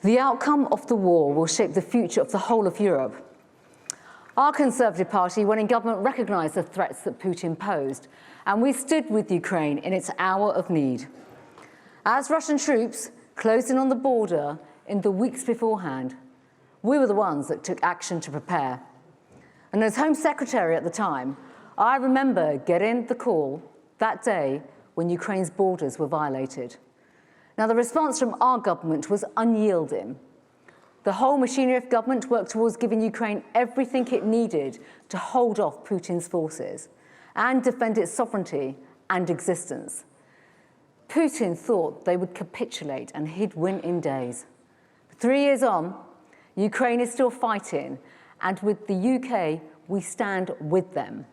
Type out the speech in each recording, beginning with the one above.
The outcome of the war will shape the future of the whole of Europe. Our Conservative Party, when in government, recognised the threats that Putin posed, and we stood with Ukraine in its hour of need. As Russian troops closed in on the border in the weeks beforehand, we were the ones that took action to prepare. And as Home Secretary at the time, I remember getting the call that day when Ukraine's borders were violated. Now, the response from our government was unyielding. The whole machinery of government worked towards giving Ukraine everything it needed to hold off Putin's forces and defend its sovereignty and existence. Putin thought they would capitulate and he'd win in days. 3 years on, Ukraine is still fighting, and with the UK, we stand with them.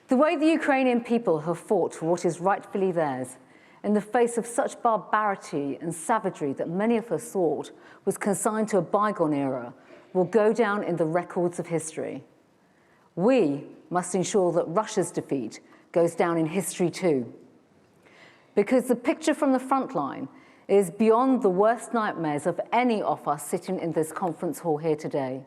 The way the Ukrainian people have fought for what is rightfully theirs, in the face of such barbarity and savagery that many of us thought was consigned to a bygone era, will go down in the records of history. We must ensure that Russia's defeat goes down in history too. Because the picture from the front line is beyond the worst nightmares of any of us sitting in this conference hall here today.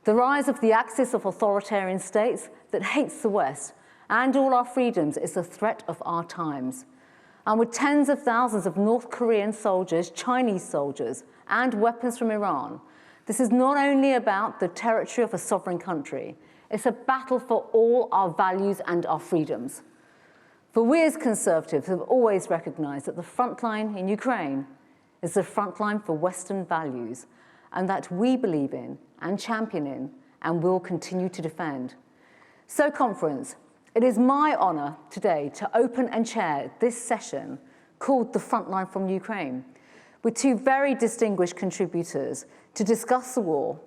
The rise of the axis of authoritarian states that hates the West and all our freedoms is a threat of our times. And with tens of thousands of North Korean soldiers, Chinese soldiers, and weapons from Iran, this is not only about the territory of a sovereign country, it's a battle for all our values and our freedoms. For we as Conservatives have always recognised that the front line in Ukraine is the front line for Western values, and that we believe in and champion in and will continue to defend. So, conference, it is my honour today to open and chair this session called The Frontline from Ukraine, with two very distinguished contributors to discuss the war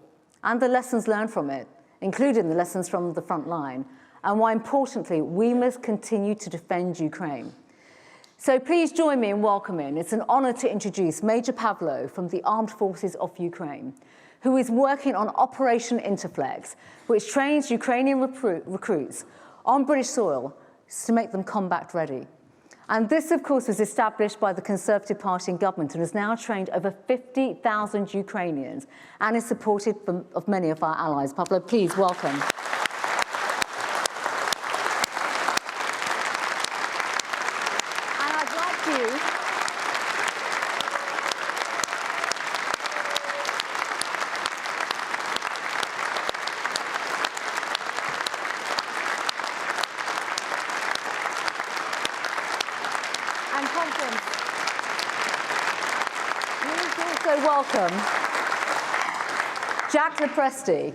and the lessons learned from it, including the lessons from the front line, and why, importantly, we must continue to defend Ukraine. So please join me in welcoming, it's an honour to introduce Major Pavlo from the Armed Forces of Ukraine, who is working on Operation Interflex, which trains Ukrainian recruits on British soil to make them combat ready. And this, of course, was established by the Conservative Party in government and has now trained over 50,000 Ukrainians and is supported of many of our allies. Pavlo, please welcome. Welcome Jack Lopresti,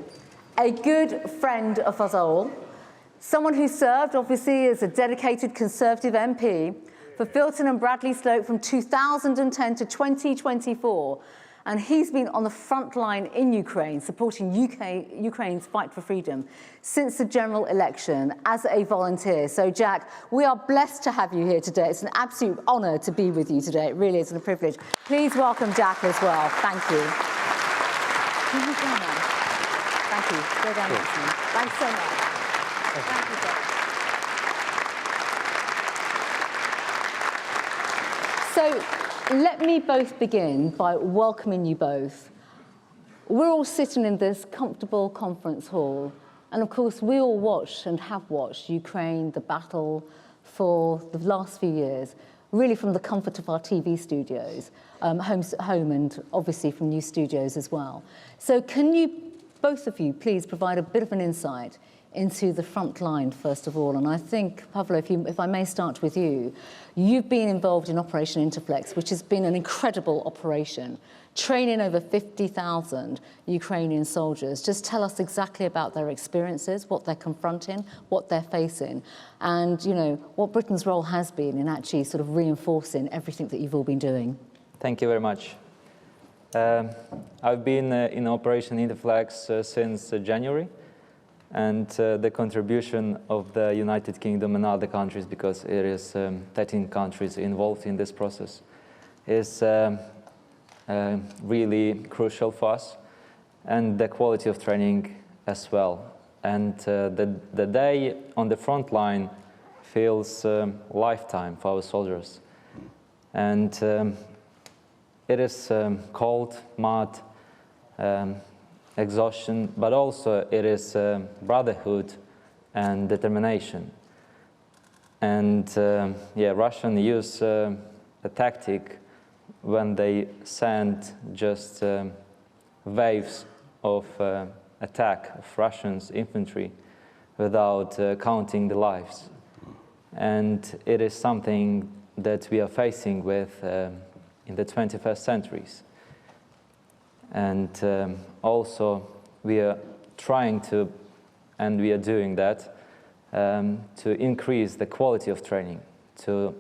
a good friend of us all, someone who served, obviously, as a dedicated Conservative MP for Filton and Bradley Slope from 2010 to 2024, and he's been on the front line in Ukraine, supporting Ukraine's fight for freedom since the general election as a volunteer. So, Jack, we are blessed to have you here today. It's an absolute honour to be with you today. It really is a privilege. Please welcome Jack as well. Thank you. Thank you. Go down next to me. Thanks so much. Thank you, Jack. So, let me both begin by welcoming you both. We're all sitting in this comfortable conference hall, and of course we all watched and have watched Ukraine, the battle for the last few years, really from the comfort of our TV studios, home and obviously from new studios as well. So can you, both of you, please provide a bit of an insight into the front line, first of all? And I think, Pavlo, if I may start with you, you've been involved in Operation Interflex, which has been an incredible operation, training over 50,000 Ukrainian soldiers. Just tell us exactly about their experiences, what they're confronting, what they're facing, and, you know, what Britain's role has been in actually sort of reinforcing everything that you've all been doing. Thank you very much. I've been in Operation Interflex since January. And the contribution of the United Kingdom and other countries, because it is 13 countries involved in this process, is really crucial for us, and the quality of training as well. And the day on the front line feels lifetime for our soldiers. And it is cold, mud, exhaustion, but also it is brotherhood and determination. And yeah, Russians use a tactic when they send just waves of attack of Russians infantry without counting the lives. And it is something that we are facing with in the 21st centuries. And also we are trying to, and we are doing that, to increase the quality of training, to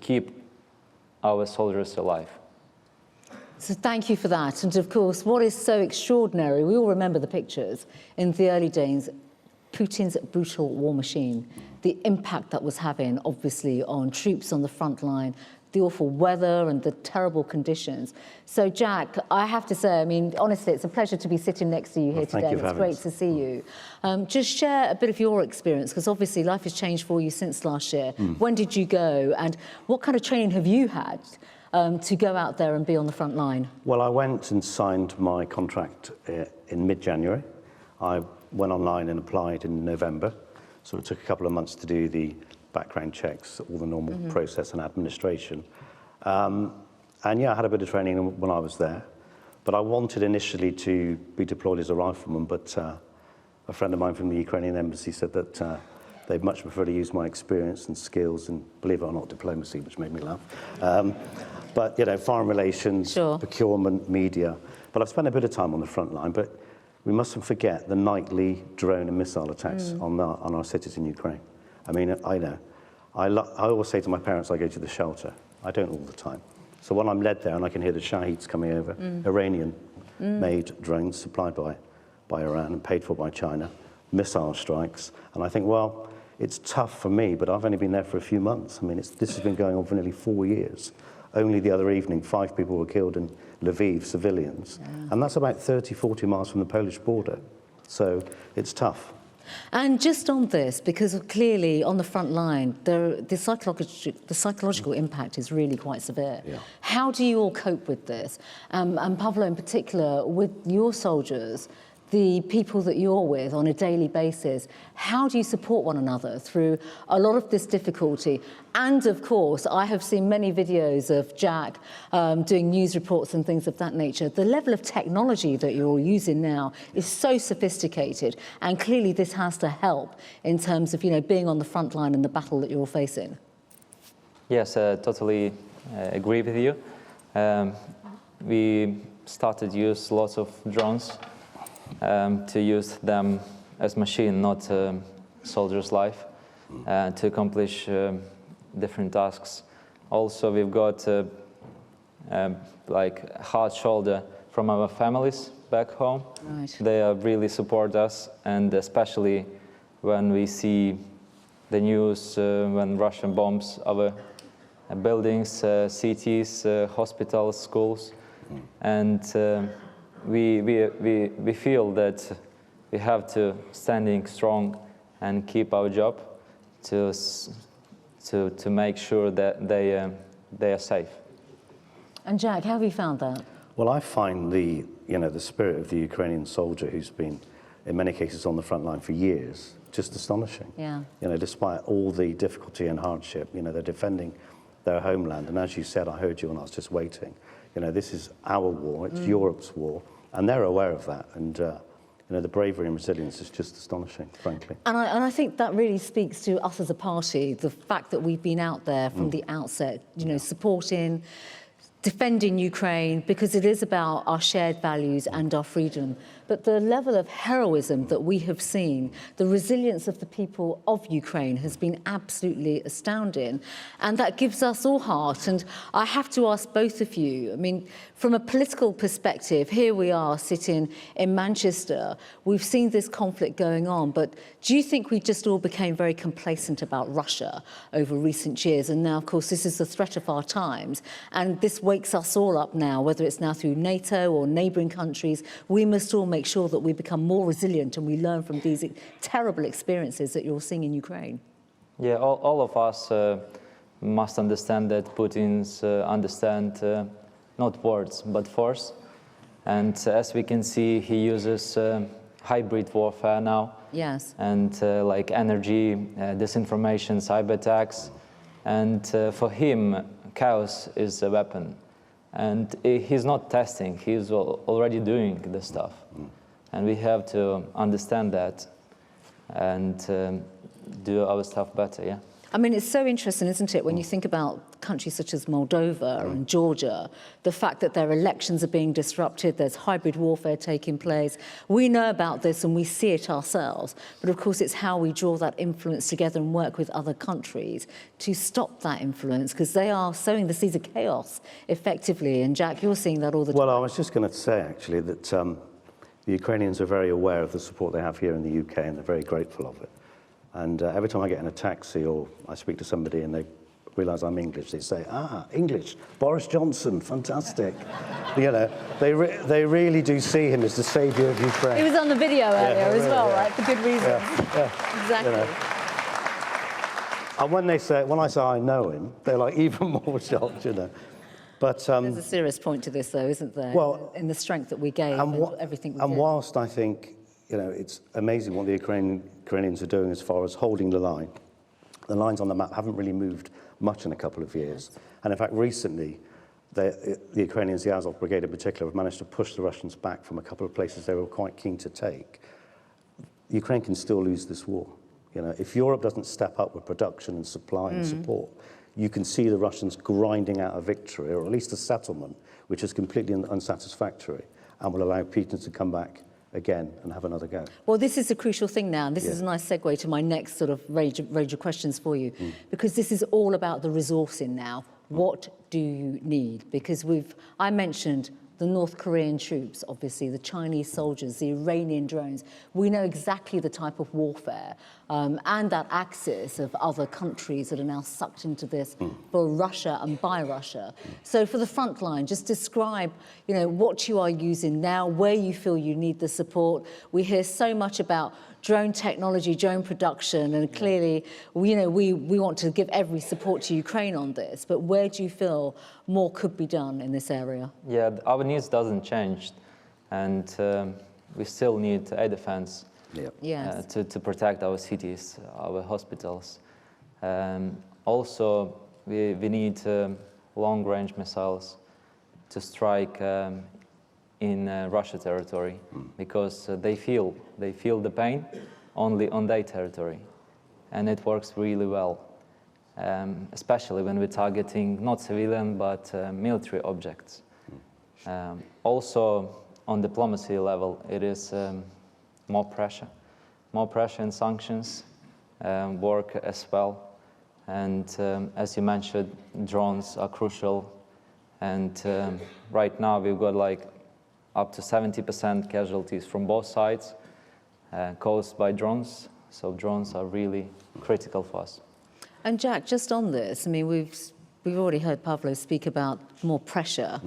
keep our soldiers alive. So thank you for that. And of course, what is so extraordinary, we all remember the pictures in the early days, Putin's brutal war machine, the impact that was having, obviously, on troops on the front line, the awful weather and the terrible conditions. So, Jack, I have to say, I mean, honestly, it's a pleasure to be sitting next to you here today. It's great to see you. Just share a bit of your experience, because obviously life has changed for you since last year. When did you go, and what kind of training have you had to go out there and be on the front line? Well, I went and signed my contract in mid-January. I went online and applied in November, so it took a couple of months to do the background checks, all the normal process and administration. And yeah, I had a bit of training when I was there, but I wanted initially to be deployed as a rifleman, but a friend of mine from the Ukrainian embassy said that they'd much prefer to use my experience and skills and, believe it or not, diplomacy, which made me laugh. But, you know, foreign relations, procurement, media. But I've spent a bit of time on the front line, but we mustn't forget the nightly drone and missile attacks on our cities in Ukraine. I mean, I know. I always say to my parents, I go to the shelter. I don't all the time. So when I'm led there and I can hear the Shaheeds coming over, Iranian-made drones supplied by Iran and paid for by China, missile strikes, and I think, well, it's tough for me, but I've only been there for a few months. I mean, this has been going on for nearly 4 years. Only the other evening, 5 people were killed in Lviv, civilians. And that's about 30, 40 miles from the Polish border. So it's tough. And just on this, because clearly on the front line, the psychological impact is really quite severe. How do you all cope with this? And Pavlo in particular, with your soldiers, the people that you're with on a daily basis, how do you support one another through a lot of this difficulty? And of course, I have seen many videos of Jack doing news reports and things of that nature. The level of technology that you're all using now is so sophisticated, and clearly this has to help in terms of, you know, being on the front line in the battle that you're all facing. Yes, totally agree with you. We started to use lots of drones to use them as machine, not soldier's life, to accomplish different tasks. Also, we've got like hard shoulder from our families back home. They really support us, and especially when we see the news when Russia bombs our buildings, cities, hospitals, schools, and we feel that we have to standing strong and keep our job to make sure that they are safe. And Jack, how have you found that? Well, I find the spirit of the Ukrainian soldier, who's been in many cases on the front line for years, just astonishing. You know, despite all the difficulty and hardship, you know, they're defending their homeland. And as you said, I heard you when I was just waiting. You know, this is our war, it's Europe's war, and they're aware of that. And, you know, the bravery and resilience is just astonishing, frankly. And I think that really speaks to us as a party, the fact that we've been out there from the outset, you know, supporting, defending Ukraine, because it is about our shared values and our freedom. But the level of heroism that we have seen, the resilience of the people of Ukraine has been absolutely astounding. And that gives us all heart. And I have to ask both of you, I mean, from a political perspective, here we are sitting in Manchester. We've seen this conflict going on, but do you think we just all became very complacent about Russia over recent years? And now, of course, this is the threat of our times. And this wakes us all up now, whether it's now through NATO or neighbouring countries. We must all make make sure that we become more resilient and we learn from these terrible experiences that you're seeing in Ukraine? Yeah, all of us must understand that Putin's understand not words, but force. And as we can see, he uses hybrid warfare now. Yes. And like energy, disinformation, cyber attacks. And for him, chaos is a weapon. And he's not testing, he's already doing this stuff. And we have to understand that and do our stuff better, yeah. I mean, it's so interesting, isn't it, when you think about countries such as Moldova and Georgia, the fact that their elections are being disrupted, there's hybrid warfare taking place. We know about this and we see it ourselves, but of course it's how we draw that influence together and work with other countries to stop that influence, because they are sowing the seeds of chaos effectively. And Jack, you're seeing that all the time. Well, I was just going to say, actually, that the Ukrainians are very aware of the support they have here in the UK, and they're very grateful of it. And every time I get in a taxi or I speak to somebody and they realise I'm English, they say, English, Boris Johnson, fantastic. You know, they really do see him as the saviour of Ukraine. He was on the video earlier as well, yeah. right? For good reason. Yeah. Exactly. You know. And when I say I know him, they're like even more shocked, you know. But there's a serious point to this, though, isn't there? Well, in the strength that we gave and everything we did. And whilst I think, you know, it's amazing what the Ukrainians are doing as far as holding the line. The lines on the map haven't really moved much in a couple of years. And in fact, recently, the Ukrainians, the Azov Brigade in particular, have managed to push the Russians back from a couple of places they were quite keen to take. Ukraine can still lose this war. You know, if Europe doesn't step up with production and supply and support, you can see the Russians grinding out a victory, or at least a settlement, which is completely unsatisfactory and will allow Putin to come back again and have another go. Well, this is a crucial thing now, and this is a nice segue to my next sort of range of questions for you, because this is all about the resourcing now. What do you need? Because I mentioned the North Korean troops, obviously, the Chinese soldiers, the Iranian drones. We know exactly the type of warfare and that axis of other countries that are now sucked into this for Russia and by Russia. So for the front line, just describe, you know, what you are using now, where you feel you need the support. We hear so much about drone technology, drone production, and clearly, you know, we want to give every support to Ukraine on this, but where do you feel more could be done in this area? Yeah, our needs doesn't change, and we still need air defense to protect our cities, our hospitals. Also, we need long-range missiles to strike in Russia territory, because they feel the pain only on their territory, and it works really well, especially when we're targeting not civilian but military objects. Also, on diplomacy level, it is more pressure and sanctions work as well, and as you mentioned, drones are crucial, and right now we've got like up to 70% casualties from both sides caused by drones. So drones are really critical for us. And Jack, just on this, I mean, we've already heard Pavlo speak about more pressure.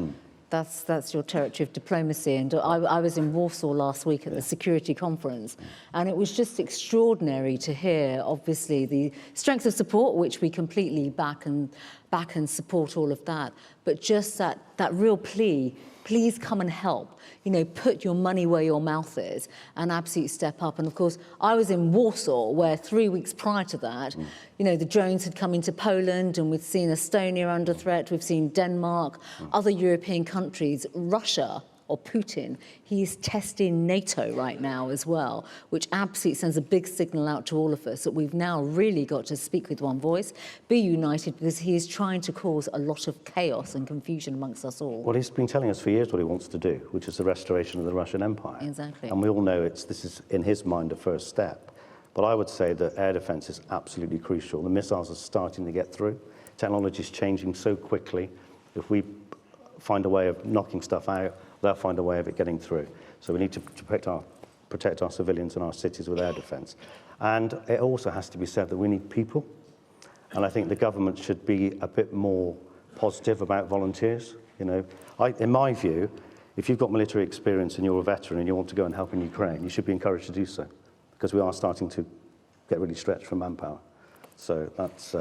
That's your territory of diplomacy. And I was in Warsaw last week at the security conference, and it was just extraordinary to hear, obviously, the strength of support, which we completely back and support all of that, but just that real plea, please come and help, you know, put your money where your mouth is and absolutely step up. And of course, I was in Warsaw, where 3 weeks prior to that, you know, the drones had come into Poland, and we'd seen Estonia under threat, we've seen Denmark, other European countries, Russia, or Putin, he's testing NATO right now as well, which absolutely sends a big signal out to all of us that we've now really got to speak with one voice, be united, because he is trying to cause a lot of chaos and confusion amongst us all. Well, he's been telling us for years what he wants to do, which is the restoration of the Russian Empire. Exactly. And we all know this is, in his mind, a first step. But I would say that air defense is absolutely crucial. The missiles are starting to get through. Technology is changing so quickly. If we find a way of knocking stuff out, they'll find a way of it getting through. So we need to protect our civilians and our cities with air defense. And it also has to be said that we need people. And I think the government should be a bit more positive about volunteers. You know, in my view, if you've got military experience and you're a veteran and you want to go and help in Ukraine, you should be encouraged to do so, because we are starting to get really stretched for manpower. So that's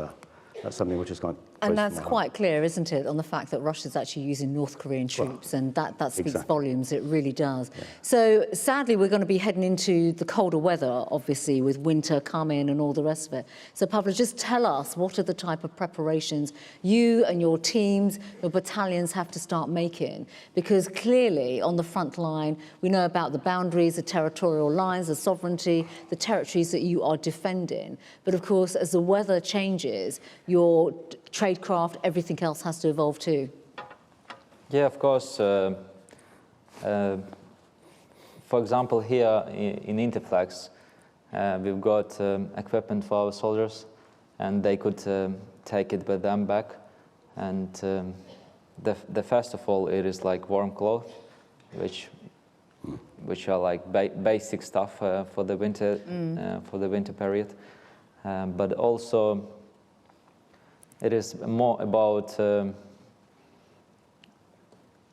something which is quite close And to that's my heart. quite clear, isn't it, on the fact that Russia's actually using North Korean troops, and that speaks exactly. volumes, it really does. Yeah. So sadly, we're going to be heading into the colder weather, obviously, with winter coming and all the rest of it. So Pavlo, just tell us, what are the type of preparations you and your teams, your battalions have to start making? Because clearly, on the front line, we know about the boundaries, the territorial lines, the sovereignty, the territories that you are defending. But of course, as the weather changes, your tradecraft, everything else has to evolve too. Yeah, of course. For example, here in Interflex, we've got equipment for our soldiers, and they could take it with them back. And the first of all, it is like warm clothes, which are like basic stuff for the winter period. But also, it is more about,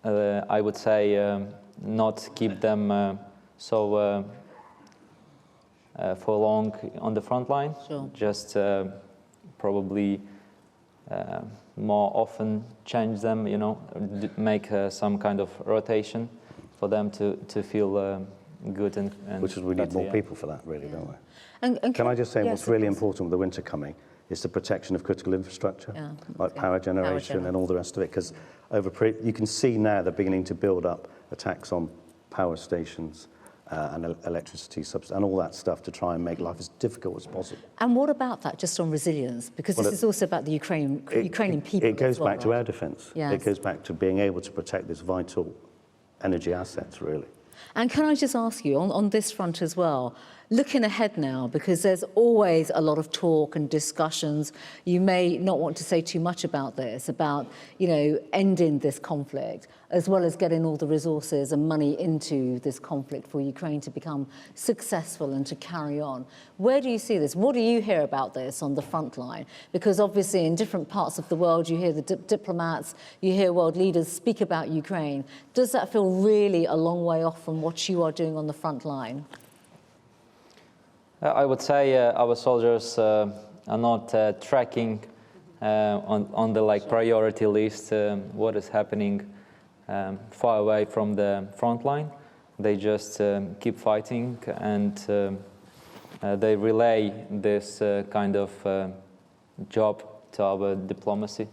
I would say, not keep them so for long on the front line. Sure. Just probably more often change them, you know, make some kind of rotation for them to feel good and Which is we need better, more yeah. people for that, really, don't we? And Can I just say yes, what's of really course. important with the winter coming is the protection of critical infrastructure, Yeah, like okay. power generation and all the rest of it, because you can see now they're beginning to build up attacks on power stations and electricity and all that stuff to try and make life as difficult as possible. And what about that, just on resilience? Because Well, this is also about the Ukrainian people. It goes as well, back to right? air defence. Yes. It goes back to being able to protect this vital energy assets, really. And can I just ask you, on this front as well, looking ahead now, because there's always a lot of talk and discussions, you may not want to say too much about this, about, you know, ending this conflict, as well as getting all the resources and money into this conflict for Ukraine to become successful and to carry on. Where do you see this? What do you hear about this on the front line? Because obviously in different parts of the world, you hear the diplomats, you hear world leaders speak about Ukraine. Does that feel really a long way off from what you are doing on the front line? I would say our soldiers are not tracking on the priority list what is happening far away from the front line. They just keep fighting, and they relay this kind of job to our diplomacy.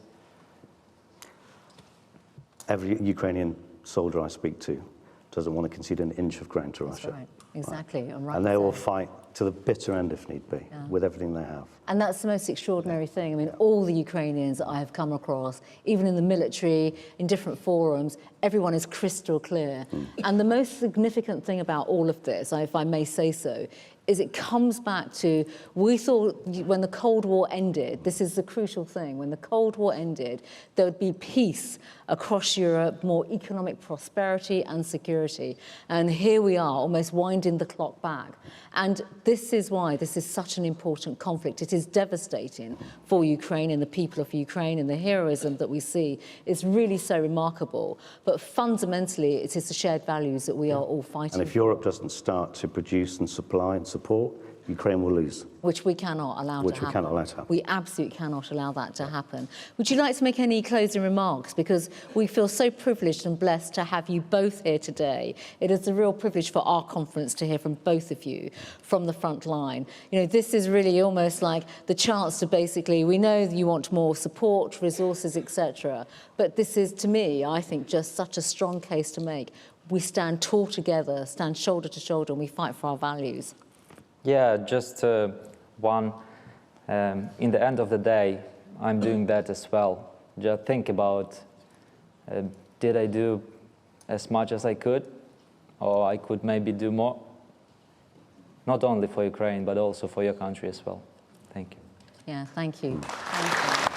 Every Ukrainian soldier I speak to doesn't want to concede an inch of ground to Russia. Right, exactly. Right. Right. And they will fight to the bitter end if need be, with everything they have. And that's the most extraordinary thing. I mean, all the Ukrainians I have come across, even in the military, in different forums, everyone is crystal clear. And the most significant thing about all of this, if I may say so, is it comes back to, we thought when the Cold War ended, this is the crucial thing, when the Cold War ended, there would be peace across Europe, more economic prosperity and security. And here we are, almost winding the clock back. And this is why this is such an important conflict. It is devastating for Ukraine and the people of Ukraine, and the heroism that we see is really so remarkable. But fundamentally, it is the shared values that we are all fighting And if Europe doesn't start to produce and supply and support, Ukraine will lose. which we cannot allow to happen. Which we cannot allow to happen. We absolutely cannot allow that to happen. Would you like to make any closing remarks? Because we feel so privileged and blessed to have you both here today. It is a real privilege for our conference to hear from both of you from the front line. You know, this is really almost like the chance to basically, we know that you want more support, resources, etc. But this is, to me, I think, just such a strong case to make. We stand tall together, stand shoulder to shoulder, and we fight for our values. Yeah, just one. In the end of the day, I'm doing that as well. Just think about, did I do as much as I could? Or I could maybe do more? Not only for Ukraine, but also for your country as well. Thank you. Yeah, thank you. Thank you.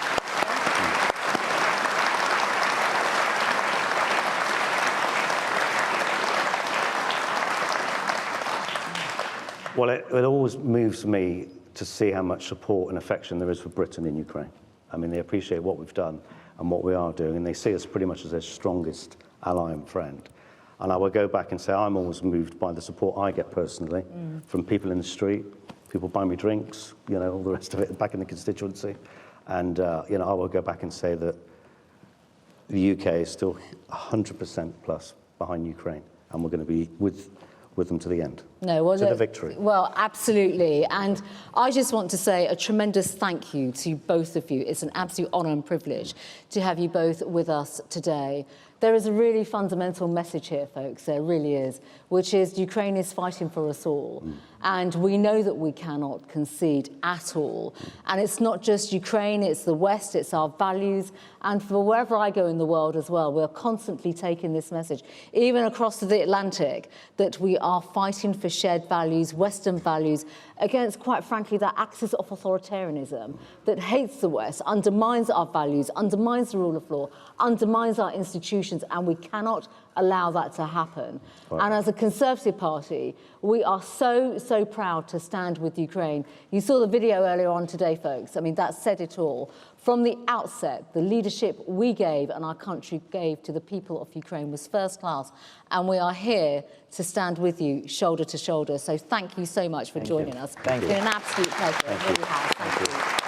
Well, it always moves me to see how much support and affection there is for Britain in Ukraine. I mean, they appreciate what we've done and what we are doing, and they see us pretty much as their strongest ally and friend. And I will go back and say I'm always moved by the support I get personally from people in the street, people buy me drinks, you know, all the rest of it back in the constituency. And, you know, I will go back and say that the UK is still 100% plus behind Ukraine, and we're going to be with them to the end. No, well, to the victory. Well, absolutely. And I just want to say a tremendous thank you to both of you. It's an absolute honour and privilege to have you both with us today. There is a really fundamental message here, folks, there really is, which is Ukraine is fighting for us all. And we know that we cannot concede at all. And it's not just Ukraine, it's the West, it's our values. And for wherever I go in the world as well, we're constantly taking this message, even across the Atlantic, that we are fighting for shared values, Western values, against, quite frankly, that axis of authoritarianism that hates the West, undermines our values, undermines the rule of law, undermines our institutions, and we cannot allow that to happen. Right. And as a Conservative Party, we are so proud to stand with Ukraine. You saw the video earlier on today, folks. I mean, that said it all. From the outset, the leadership we gave and our country gave to the people of Ukraine was first class, and we are here to stand with you shoulder to shoulder. So thank you so much for joining us. Thank you. It's been an absolute pleasure. It really has. Thank you.